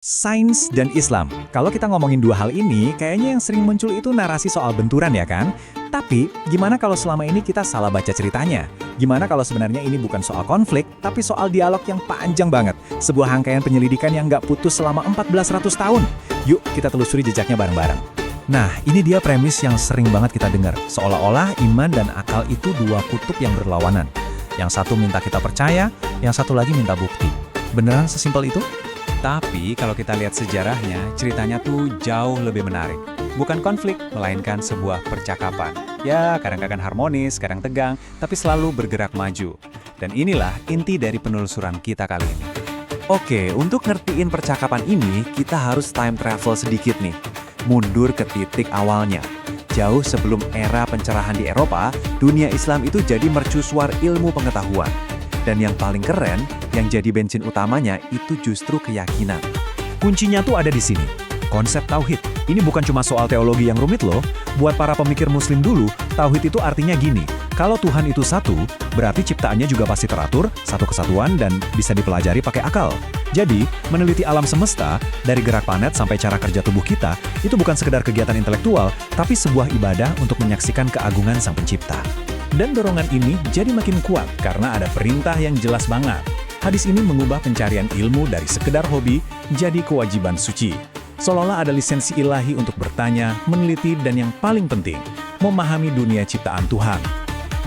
Sains dan Islam. Kalau kita ngomongin dua hal ini, kayaknya yang sering muncul itu narasi soal benturan ya kan? Tapi, gimana kalau selama ini kita salah baca ceritanya? Gimana kalau sebenarnya ini bukan soal konflik, tapi soal dialog yang panjang banget? Sebuah rangkaian penyelidikan yang nggak putus selama 1400 tahun. Yuk, kita telusuri jejaknya bareng-bareng. Nah, ini dia premis yang sering banget kita dengar. Seolah-olah iman dan akal itu dua kutub yang berlawanan. Yang satu minta kita percaya, yang satu lagi minta bukti. Beneran sesimpel itu? Tapi kalau kita lihat sejarahnya, ceritanya tuh jauh lebih menarik. Bukan konflik, melainkan sebuah percakapan. Ya, kadang-kadang harmonis, kadang tegang, tapi selalu bergerak maju. Dan inilah inti dari penelusuran kita kali ini. Oke, untuk ngertiin percakapan ini, kita harus time travel sedikit nih. Mundur ke titik awalnya. Jauh sebelum era pencerahan di Eropa, dunia Islam itu jadi mercusuar ilmu pengetahuan. Dan yang paling keren, yang jadi bensin utamanya itu justru keyakinan. Kuncinya tuh ada di sini. Konsep tauhid. Ini bukan cuma soal teologi yang rumit loh. Buat para pemikir muslim dulu, tauhid itu artinya gini. Kalau Tuhan itu satu, berarti ciptaannya juga pasti teratur, satu kesatuan, dan bisa dipelajari pakai akal. Jadi, meneliti alam semesta, dari gerak planet sampai cara kerja tubuh kita, itu bukan sekedar kegiatan intelektual, tapi sebuah ibadah untuk menyaksikan keagungan Sang Pencipta. Dan dorongan ini jadi makin kuat karena ada perintah yang jelas banget. Hadis ini mengubah pencarian ilmu dari sekedar hobi jadi kewajiban suci. Seolah-olah ada lisensi ilahi untuk bertanya, meneliti, dan yang paling penting, memahami dunia ciptaan Tuhan.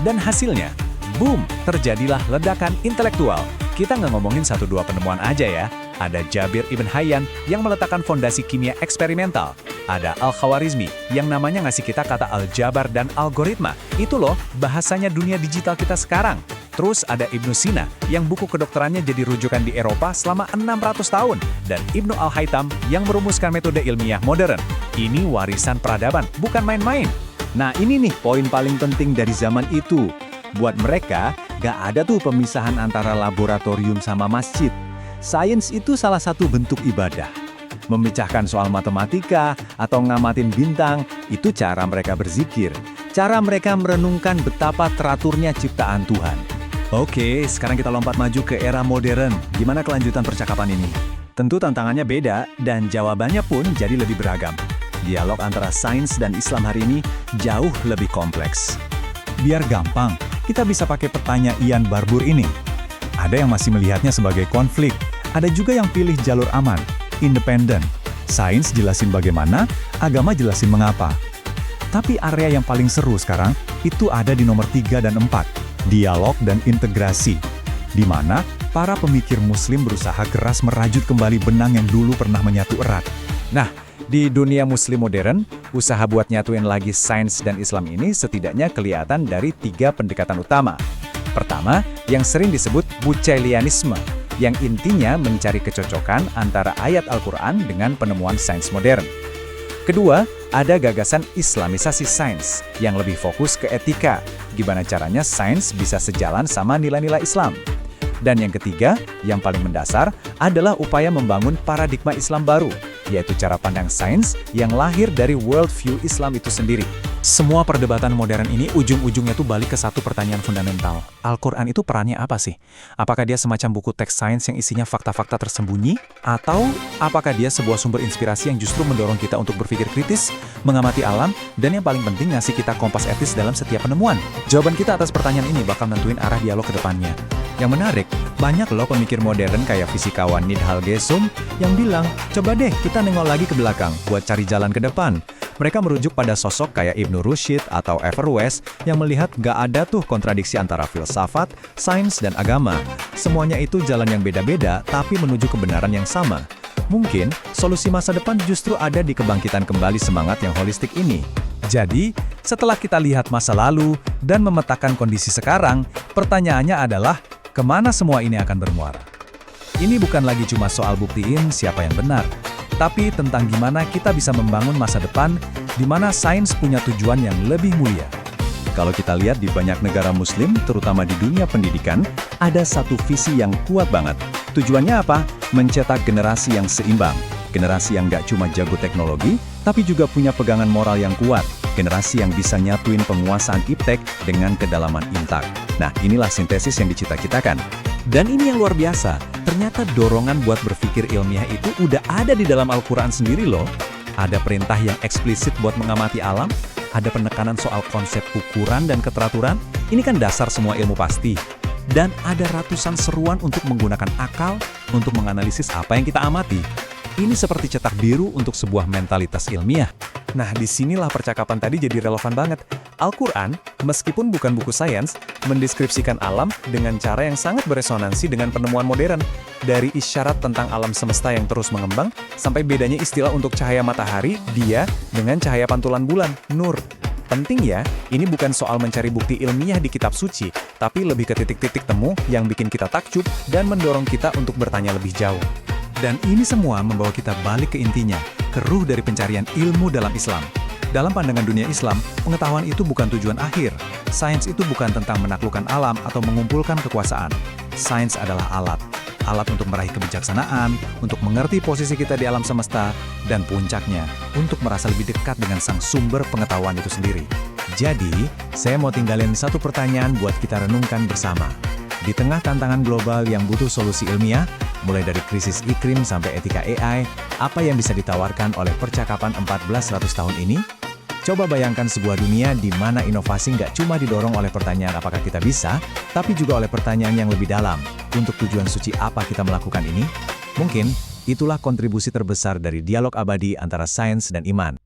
Dan hasilnya, boom, terjadilah ledakan intelektual. Kita nggak ngomongin satu dua penemuan aja ya. Ada Jabir Ibn Hayyan yang meletakkan fondasi kimia eksperimental. Ada Al-Khawarizmi yang namanya ngasih kita kata aljabar dan algoritma. Itu loh bahasanya dunia digital kita sekarang. Terus ada Ibnu Sina yang buku kedokterannya jadi rujukan di Eropa selama 600 tahun. Dan Ibnu Al-Haytham yang merumuskan metode ilmiah modern. Ini warisan peradaban, bukan main-main. Nah ini nih poin paling penting dari zaman itu. Buat mereka, gak ada tuh pemisahan antara laboratorium sama masjid. Sains itu salah satu bentuk ibadah. Memecahkan soal matematika atau ngamatin bintang, itu cara mereka berzikir. Cara mereka merenungkan betapa teraturnya ciptaan Tuhan. Oke, sekarang kita lompat maju ke era modern. Gimana kelanjutan percakapan ini? Tentu tantangannya beda, dan jawabannya pun jadi lebih beragam. Dialog antara sains dan Islam hari ini jauh lebih kompleks. Biar gampang, kita bisa pakai pertanyaan Ian Barbour ini. Ada yang masih melihatnya sebagai konflik. Ada juga yang pilih jalur aman, independen. Sains jelasin bagaimana, agama jelasin mengapa. Tapi area yang paling seru sekarang, itu ada di nomor 3 dan 4, dialog dan integrasi. Di mana para pemikir muslim berusaha keras merajut kembali benang yang dulu pernah menyatu erat. Nah, di dunia muslim modern, usaha buat nyatuin lagi sains dan Islam ini setidaknya kelihatan dari 3 pendekatan utama. Pertama, yang sering disebut Bucailianisme, yang intinya mencari kecocokan antara ayat Al-Quran dengan penemuan sains modern. Kedua, ada gagasan Islamisasi sains, yang lebih fokus ke etika, gimana caranya sains bisa sejalan sama nilai-nilai Islam. Dan yang ketiga, yang paling mendasar, adalah upaya membangun paradigma Islam baru, yaitu cara pandang sains yang lahir dari worldview Islam itu sendiri. Semua perdebatan modern ini ujung-ujungnya tuh balik ke satu pertanyaan fundamental. Al-Quran itu perannya apa sih? Apakah dia semacam buku teks sains yang isinya fakta-fakta tersembunyi? Atau apakah dia sebuah sumber inspirasi yang justru mendorong kita untuk berpikir kritis, mengamati alam, dan yang paling penting ngasih kita kompas etis dalam setiap penemuan? Jawaban kita atas pertanyaan ini bakal nentuin arah dialog ke depannya. Yang menarik, banyak loh pemikir modern kayak fisikawan Nidhal Gesum yang bilang, coba deh kita nengok lagi ke belakang buat cari jalan ke depan. Mereka merujuk pada sosok kayak Ibnu Rushd atau Averroes yang melihat gak ada tuh kontradiksi antara filsafat, sains, dan agama. Semuanya itu jalan yang beda-beda tapi menuju kebenaran yang sama. Mungkin solusi masa depan justru ada di kebangkitan kembali semangat yang holistik ini. Jadi, setelah kita lihat masa lalu dan memetakan kondisi sekarang, pertanyaannya adalah, kemana semua ini akan bermuara? Ini bukan lagi cuma soal buktiin siapa yang benar, tapi tentang gimana kita bisa membangun masa depan di mana sains punya tujuan yang lebih mulia. Kalau kita lihat di banyak negara muslim, terutama di dunia pendidikan, ada satu visi yang kuat banget. Tujuannya apa? Mencetak generasi yang seimbang. Generasi yang gak cuma jago teknologi, tapi juga punya pegangan moral yang kuat. Generasi yang bisa nyatuin penguasaan iptek dengan kedalaman intak. Nah, inilah sintesis yang dicita-citakan. Dan ini yang luar biasa, ternyata dorongan buat berpikir ilmiah itu udah ada di dalam Al-Quran sendiri loh. Ada perintah yang eksplisit buat mengamati alam, ada penekanan soal konsep ukuran dan keteraturan, ini kan dasar semua ilmu pasti. Dan ada ratusan seruan untuk menggunakan akal untuk menganalisis apa yang kita amati. Ini seperti cetak biru untuk sebuah mentalitas ilmiah. Nah, disinilah percakapan tadi jadi relevan banget. Al-Quran, meskipun bukan buku sains, mendeskripsikan alam dengan cara yang sangat beresonansi dengan penemuan modern. Dari isyarat tentang alam semesta yang terus mengembang, sampai bedanya istilah untuk cahaya matahari, dia, dengan cahaya pantulan bulan, nur. Penting ya, ini bukan soal mencari bukti ilmiah di kitab suci, tapi lebih ke titik-titik temu yang bikin kita takjub dan mendorong kita untuk bertanya lebih jauh. Dan ini semua membawa kita balik ke intinya, ke ruh dari pencarian ilmu dalam Islam. Dalam pandangan dunia Islam, pengetahuan itu bukan tujuan akhir. Sains itu bukan tentang menaklukkan alam atau mengumpulkan kekuasaan. Sains adalah alat. Alat untuk meraih kebijaksanaan, untuk mengerti posisi kita di alam semesta, dan puncaknya, untuk merasa lebih dekat dengan sang sumber pengetahuan itu sendiri. Jadi, saya mau tinggalin satu pertanyaan buat kita renungkan bersama. Di tengah tantangan global yang butuh solusi ilmiah, mulai dari krisis iklim sampai etika AI, apa yang bisa ditawarkan oleh percakapan 1400 tahun ini? Coba bayangkan sebuah dunia di mana inovasi nggak cuma didorong oleh pertanyaan apakah kita bisa, tapi juga oleh pertanyaan yang lebih dalam. Untuk tujuan suci apa kita melakukan ini? Mungkin itulah kontribusi terbesar dari dialog abadi antara sains dan iman.